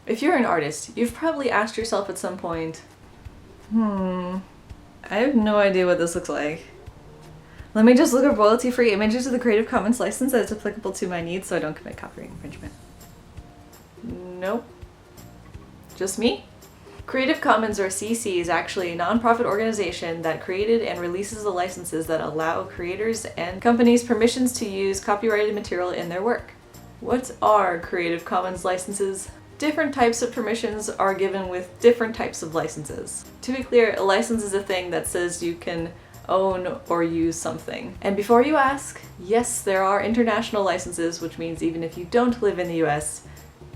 If you're an artist, you've probably asked yourself at some point, I have no idea what this looks like. Let me just look up royalty-free images of the Creative Commons license that is applicable to my needs so I don't commit copyright infringement. Nope. Just me? Creative Commons, or CC, is actually a non-profit organization that created and releases the licenses that allow creators and companies permissions to use copyrighted material in their work. What are Creative Commons licenses? Different types of permissions are given with different types of licenses. To be clear, a license is a thing that says you can own or use something. And before you ask, yes, there are international licenses, which means even if you don't live in the US,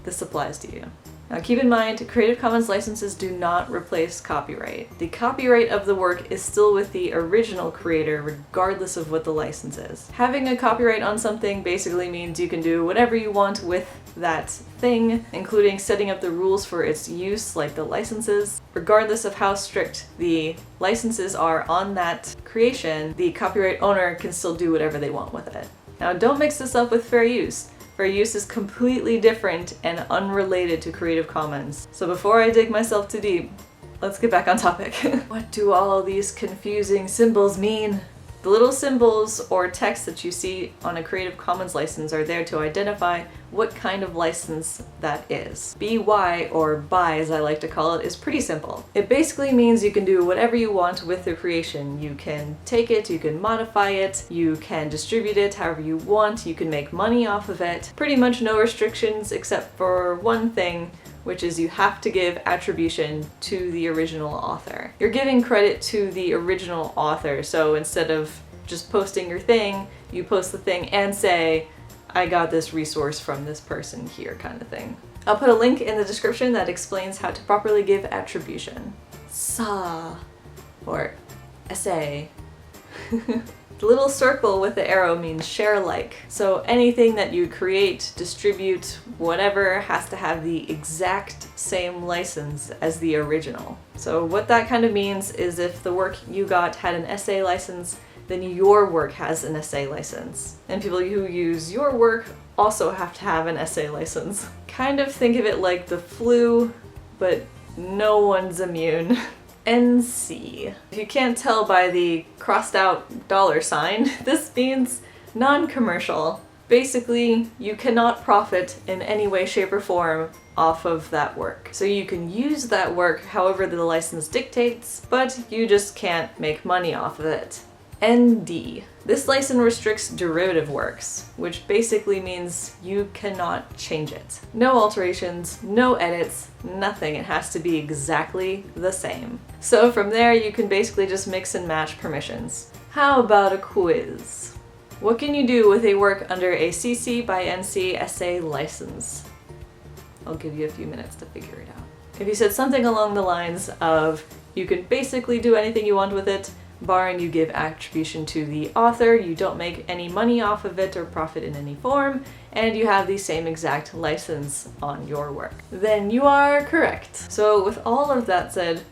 this applies to you. Now keep in mind, Creative Commons licenses do not replace copyright. The copyright of the work is still with the original creator regardless of what the license is. Having a copyright on something basically means you can do whatever you want with that thing, including setting up the rules for its use, like the licenses. Regardless of how strict the licenses are on that creation, the copyright owner can still do whatever they want with it. Now don't mix this up with fair use. Fair use is completely different and unrelated to Creative Commons. So before I dig myself too deep, let's get back on topic. What do all these confusing symbols mean? The little symbols or text that you see on a Creative Commons license are there to identify what kind of license that is. BY, or BY as I like to call it, is pretty simple. It basically means you can do whatever you want with the creation. You can take it, you can modify it, you can distribute it however you want, you can make money off of it. Pretty much no restrictions except for one thing, which is you have to give attribution to the original author. You're giving credit to the original author, so instead of just posting your thing, you post the thing and say, I got this resource from this person here, kind of thing. I'll put a link in the description that explains how to properly give attribution. SA, or SA. The little circle with the arrow means share alike. So anything that you create, distribute, whatever, has to have the exact same license as the original. So what that kind of means is if the work you got had an SA license, then your work has an SA license. And people who use your work also have to have an SA license. Kind of think of it like the flu, but no one's immune. NC. If you can't tell by the crossed out $sign, this means non-commercial. Basically, you cannot profit in any way, shape, or form off of that work. So you can use that work however the license dictates, but you just can't make money off of it. ND. This license restricts derivative works, which basically means you cannot change it. No alterations, no edits, nothing. It has to be exactly the same. So from there, you can basically just mix and match permissions. How about a quiz? What can you do with a work under a CC by NC SA license? I'll give you a few minutes to figure it out. If you said something along the lines of, you can basically do anything you want with it, barring you give attribution to the author, you don't make any money off of it or profit in any form, and you have the same exact license on your work, then you are correct. So with all of that said,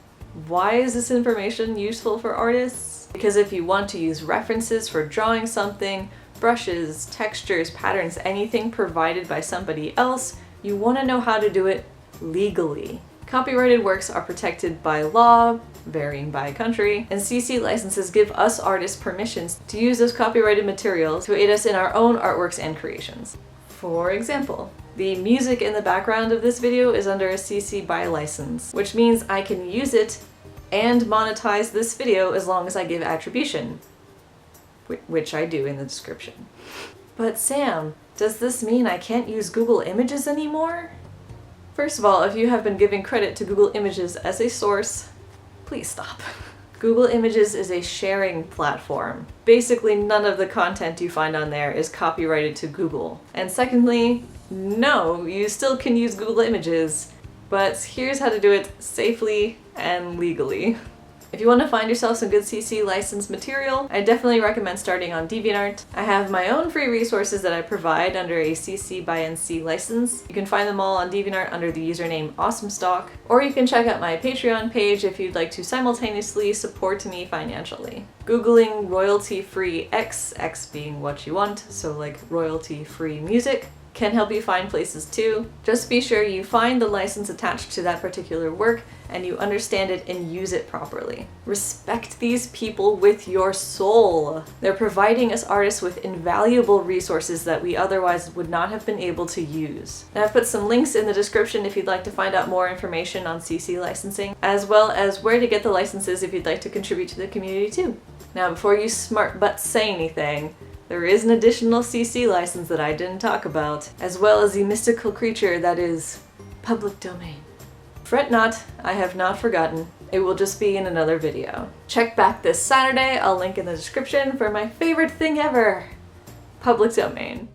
why is this information useful for artists? Because if you want to use references for drawing something, brushes, textures, patterns, anything provided by somebody else, you want to know how to do it legally. Copyrighted works are protected by law, varying by country, and CC licenses give us artists permissions to use those copyrighted materials to aid us in our own artworks and creations. For example, the music in the background of this video is under a CC BY license, which means I can use it and monetize this video as long as I give attribution, which I do in the description. But Sam, does this mean I can't use Google Images anymore? First of all, if you have been giving credit to Google Images as a source, please stop. Google Images is a sharing platform. Basically, none of the content you find on there is copyrighted to Google. And secondly, no, you still can use Google Images, but here's how to do it safely and legally. If you want to find yourself some good CC licensed material, I definitely recommend starting on DeviantArt. I have my own free resources that I provide under a CC by NC license. You can find them all on DeviantArt under the username AwesomeStock, or you can check out my Patreon page if you'd like to simultaneously support me financially. Googling royalty-free X being what you want, so like royalty-free music, can help you find places too. Just be sure you find the license attached to that particular work and you understand it and use it properly. Respect these people with your soul. They're providing us artists with invaluable resources that we otherwise would not have been able to use. Now I've put some links in the description if you'd like to find out more information on CC licensing, as well as where to get the licenses if you'd like to contribute to the community too. Now before you smart butts say anything, there is an additional CC license that I didn't talk about, as well as the mystical creature that is public domain. Fret not, I have not forgotten. It will just be in another video. Check back this Saturday, I'll link in the description for my favorite thing ever, public domain.